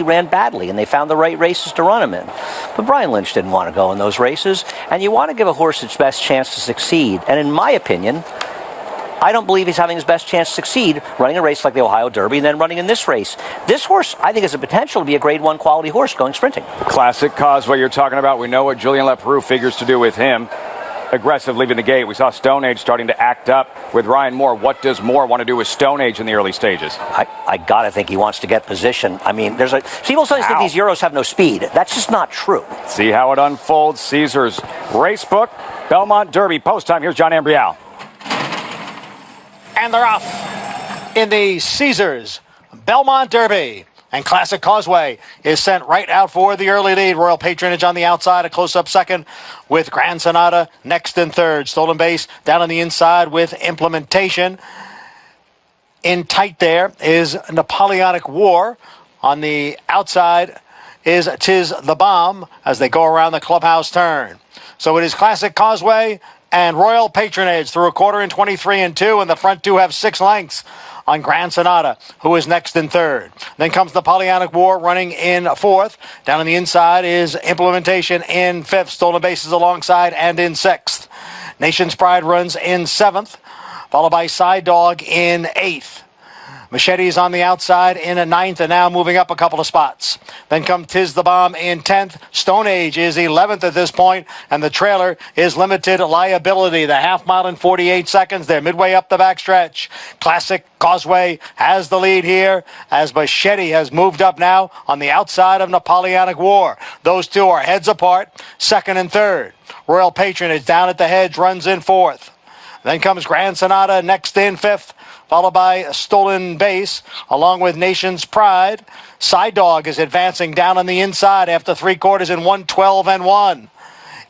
ran badly, and they found the right races to run him in. But Brian Lynch didn't want to go in those races, and you want to give a horse its best chance to succeed. And in my opinion, I don't believe he's having his best chance to succeed running a race like the Ohio Derby and then running in this race. This horse, I think, has the potential to be a Grade 1 quality horse going sprinting. Classic Causeway you're talking about. We know what Julien Leparoux figures to do with him. Aggressive leaving the gate. We saw Stone Age starting to act up with Ryan Moore. What does Moore want to do with Stone Age in the early stages? I gotta think he wants to get position. I mean, people sometimes think these Euros have no speed. That's just not true. See how it unfolds. Caesars Racebook, Belmont Derby. Post time. Here's John Ambrial. And they're off in the Caesars Belmont Derby. And Classic Causeway is sent right out for the early lead. Royal Patronage on the outside, a close-up second with Grand Sonata next and third. Stolen Base down on the inside with Implementation. In tight there is Napoleonic War. On the outside is Tis the Bomb as they go around the clubhouse turn. So it is Classic Causeway and Royal Patronage through a quarter in 23 and 2, and the front two have 6 lengths on Grand Sonata, who is next in third. Then comes the Napoleonic War running in fourth. Down on the inside is Implementation in fifth. Stolen Bases alongside and in sixth. Nation's Pride runs in seventh, followed by Side Dog in eighth. Machete's on the outside in a ninth and now moving up a couple of spots. Then comes Tis the Bomb in 10th. Stone Age is 11th at this point, and the trailer is Limited Liability. The half mile in 48 seconds. They're midway up the backstretch. Classic Causeway has the lead here as Machete has moved up now on the outside of Napoleonic War. Those two are heads apart, second and third. Royal Patronage down at the hedge runs in fourth. Then comes Grand Sonata next in fifth, followed by Stolen Base, along with Nation's Pride. Side Dog is advancing down on the inside after 3 quarters in 1:12 and 1.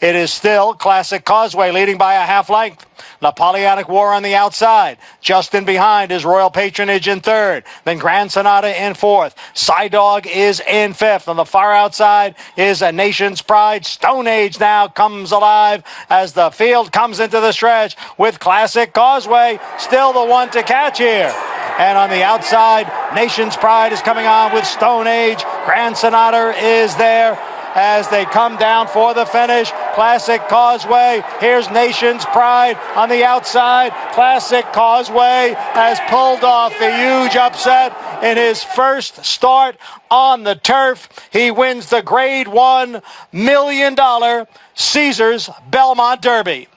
It is still Classic Causeway leading by a half length. Napoleonic War on the outside. Just in behind is Royal Patronage in third. Then Grand Sonata in fourth. Side Dog is in fifth. On the far outside is a Nation's Pride. Stone Age now comes alive as the field comes into the stretch with Classic Causeway still the one to catch here. And on the outside, Nation's Pride is coming on with Stone Age. Grand Sonata is there as they come down for the finish. Classic Causeway. Here's Nation's Pride on the outside. Classic Causeway has pulled off the huge upset in his first start on the turf. He wins the Grade 1 $1 million Caesars Belmont Derby.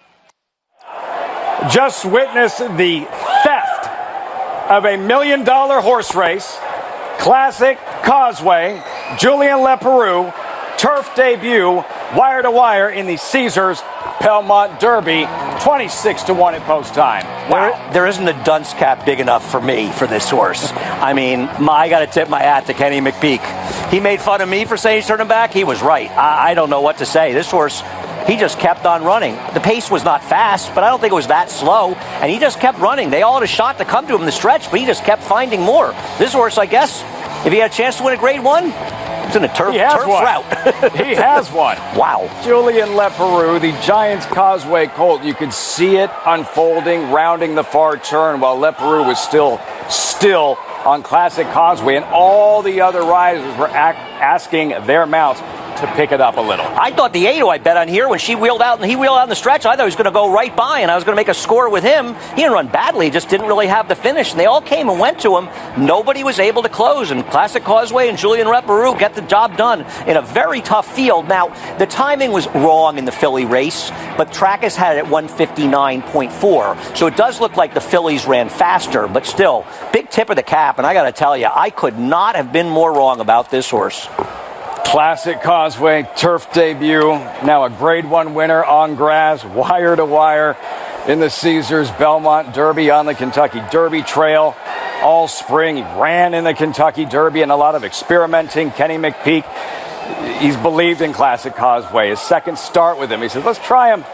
Just witness the theft of $1 million horse race. Classic Causeway, Julien Leparoux, turf debut, wire to wire in the Caesars Belmont Derby, 26-1 at post time. Wow. There isn't a dunce cap big enough for me for this horse. I mean, I got to tip my hat to Kenny McPeak. He made fun of me for saying he's turning back. He was right. I don't know what to say. This horse, he just kept on running. The pace was not fast, but I don't think it was that slow. And he just kept running. They all had a shot to come to him in the stretch, but he just kept finding more. This horse, I guess, if he had a chance to win a Grade 1, it's in a turf route. He has one. Wow. Julien Leparoux, the Giants Causeway colt. You could see it unfolding, rounding the far turn while Leparoux was still on Classic Causeway, and all the other riders were asking their mounts to pick it up a little. I thought the 8 I bet on here when she wheeled out and he wheeled out in the stretch, I thought he was going to go right by and I was going to make a score with him. He didn't run badly, just didn't really have the finish, and they all came and went to him. Nobody was able to close, and Classic Causeway and Julien Leparoux get the job done in a very tough field. Now, the timing was wrong in the filly race, but Trackus had it at 159.4, so it does look like the fillies ran faster, but still, big tip of the cap, and I got to tell you, I could not have been more wrong about this horse. Classic Causeway, turf debut, now a Grade 1 winner on grass, wire to wire in the Caesars Belmont Derby on the Kentucky Derby Trail all spring. He ran in the Kentucky Derby and a lot of experimenting. Kenny McPeak, he's believed in Classic Causeway. His second start with him, he said, let's try him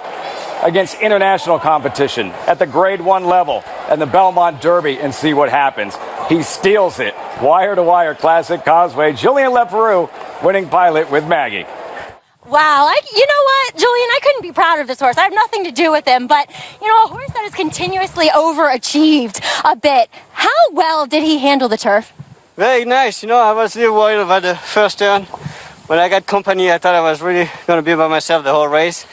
against international competition at the Grade 1 level and the Belmont Derby and see what happens. He steals it. Wire to wire, Classic Causeway. Julien Leparoux, winning pilot with Maggie. Wow, you know what, Julian, I couldn't be prouder of this horse. I have nothing to do with him, but, you know, a horse that has continuously overachieved a bit. How well did he handle the turf? Very nice. I was a little worried about the first turn. When I got company, I thought I was really going to be by myself the whole race.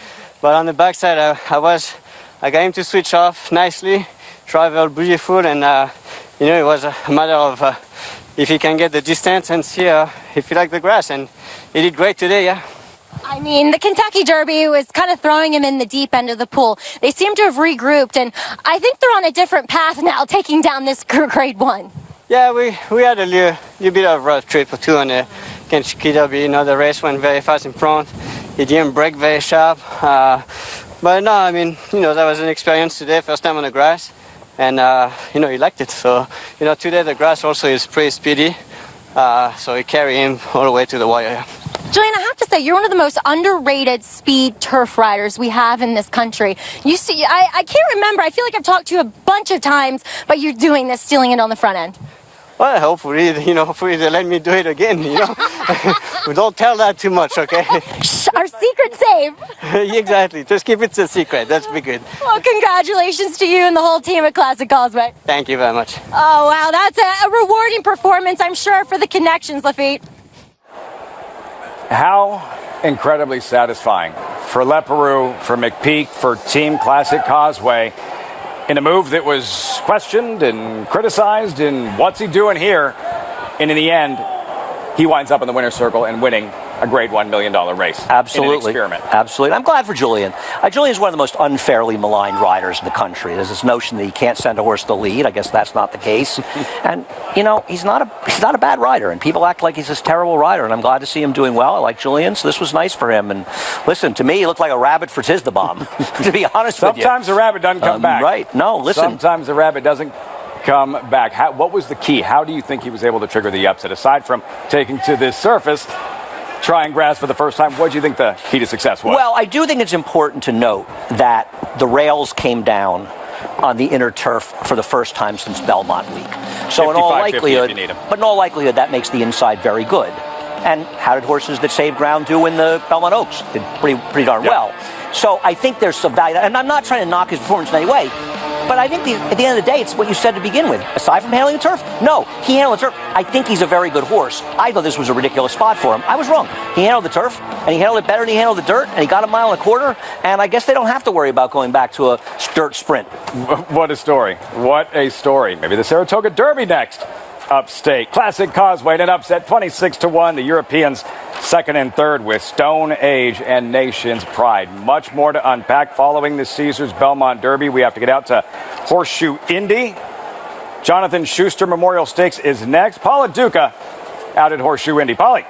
But on the backside, I got him to switch off nicely, travel beautiful, and it was a matter of if he can get the distance and see if he liked the grass. And he did great today, yeah. I mean, the Kentucky Derby was kind of throwing him in the deep end of the pool. They seem to have regrouped, and I think they're on a different path now, taking down this grade 1. Yeah, we had a little bit of a rough trip or two on the Kentucky Derby. The race went very fast in front. He didn't break very sharp. But no, I mean, that was an experience today, first time on the grass. And, he liked it. So, today the grass also is pretty speedy. So we carry him all the way to the wire. Julian, I have to say, you're one of the most underrated speed turf riders we have in this country. You see, I can't remember. I feel like I've talked to you a bunch of times, but you're doing this, stealing it on the front end. Well, hopefully they let me do it again, We don't tell that too much, okay? Shh, our secret's safe. Exactly. Just keep it a secret. That's be good. Well, congratulations to you and the whole team at Classic Causeway. Thank you very much. Oh, wow. That's a rewarding performance, I'm sure, for the connections, Lafitte. How incredibly satisfying for Leparoux, for McPeak, for Team Classic Causeway in a move that was questioned and criticized and what's he doing here? And in the end, he winds up in the winner's circle and winning a grade $1 million race. Absolutely. In an experiment. Absolutely. I'm glad for Julian. Julian's one of the most unfairly maligned riders in the country. There's this notion that he can't send a horse to lead. I guess that's not the case. And, he's not a bad rider. And people act like he's this terrible rider. And I'm glad to see him doing well. I like Julian, so this was nice for him. And listen, to me, he looked like a rabbit for Tisdabomb, to be honest with you. Sometimes a rabbit doesn't come back. Right. No, listen. Sometimes a rabbit doesn't come back. What was the key? How do you think he was able to trigger the upset? Aside from taking to this surface, trying grass for the first time, what do you think the key to success was? Well, I do think it's important to note that the rails came down on the inner turf for the first time since Belmont Week. So in all likelihood, that makes the inside very good. And how did horses that saved ground do in the Belmont Oaks? Did pretty darn well. So I think there's some value, and I'm not trying to knock his performance in any way. But I think at the end of the day, it's what you said to begin with. Aside from handling the turf, no, he handled the turf. I think he's a very good horse. I thought this was a ridiculous spot for him. I was wrong. He handled the turf, and he handled it better than he handled the dirt, and he got a mile and a quarter, and I guess they don't have to worry about going back to a dirt sprint. What a story. What a story. Maybe the Saratoga Derby next. Upstate. Classic Causeway, an upset 26-1. The Europeans second and third with Stone Age and Nation's Pride. Much more to unpack following the Caesars Belmont Derby. We have to get out to Horseshoe Indy. Jonathan Schuster Memorial Stakes is next. Paula Duca out at Horseshoe Indy. Polly.